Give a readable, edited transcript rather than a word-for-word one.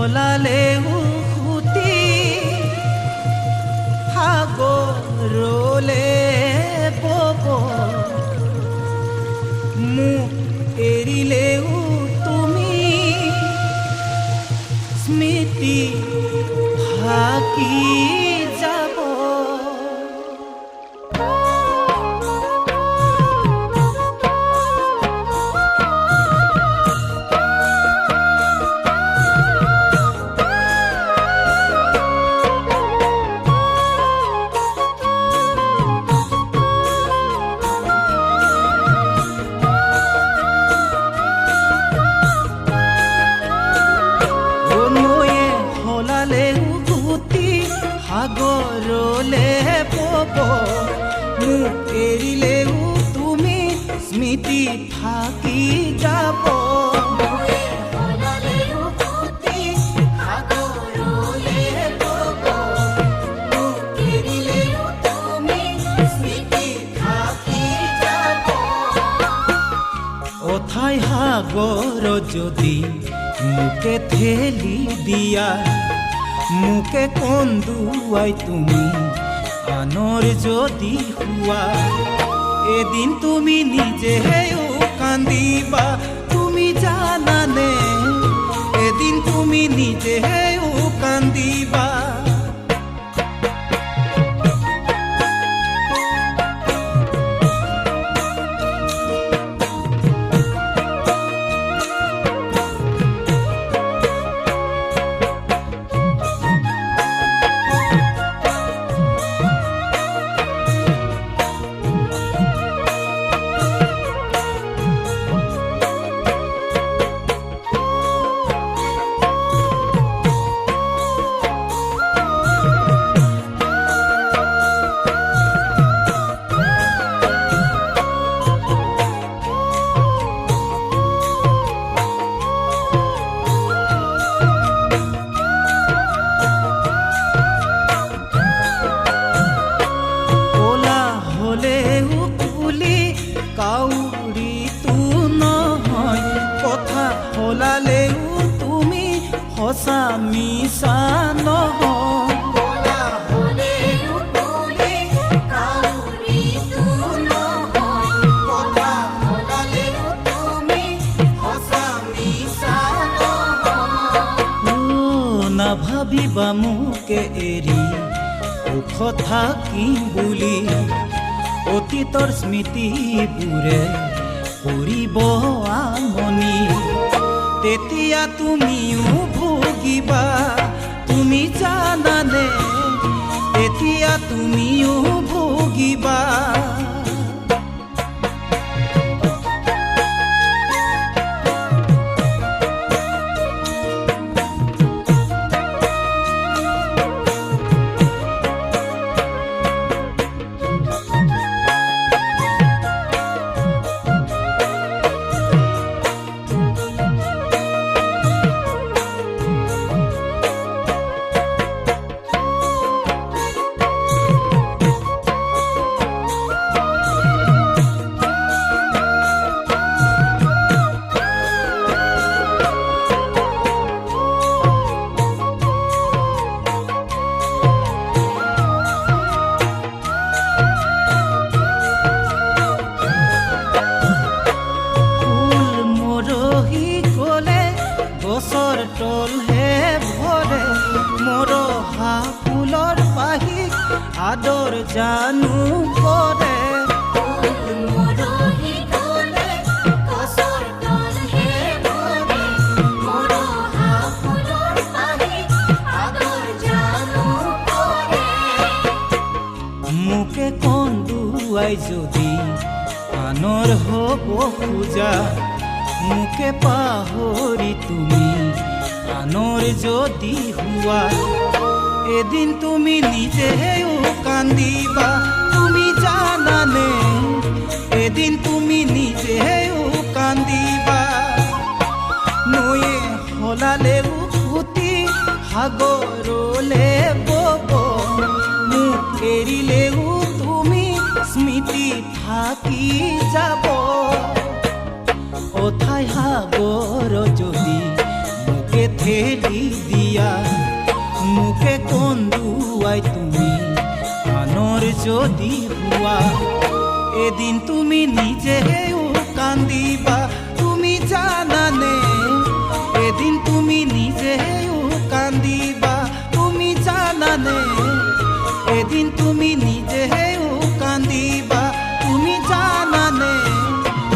সলালেও সুতি সাগৰলে বব মোক এৰিলেও তুমি স্মৃতি থাকি যাব। সাগৰলে বব মোক এৰিলেও তুমি স্মৃতি থাকি যাব। অথাই সাগৰ যদি মোকে ঠেলি দিয়া মোকে কন্দুৱাই তুমি আনৰ যদি হোৱা এদিন তুমি নিজেও কান্দিবা। তুমি জানানে এদিন তুমি নিজেও কান্দিবা। কাউৰীটো নহয় কথা সলালেও তুমি সঁচা মিছা নহয়। নাভাবিবা মোকে এৰি সুখ থাকিম বুলি অতীতৰ স্মৃতিবোৰে কৰিব আমনি। তেতিয়া তুমিও ভুগিবা তুমি জানানে তেতিয়া তুমিও ভুগিবা। গছৰ তলহে ভৰে মৰহা ফুলৰ পাহিক আদৰ জানো কৰে। মোকে কন্দুৱাই যদি আনৰ হ'ব খোজা মোকে পাহৰি তুমি আনৰ যদি হোৱা এদিন তুমি নিজেও কান্দিবা। তুমি জানানে এদিন তুমি নিজেও কান্দিবা। নৈয়ে সলালেও সুতি সাগৰলে বব মোক এৰিলেও তুমি স্মৃতি থাকি যাব। অথাই সাগৰ যদি মোকে এৰি দিয়া মোকে কন্দুৱাই তুমি আনৰ যদি হোৱা এদিন তুমি নিজেও কান্দিবা তুমি জানানে এদিন তুমি নিজেও কান্দিবা তুমি জানানে এদিন তুমি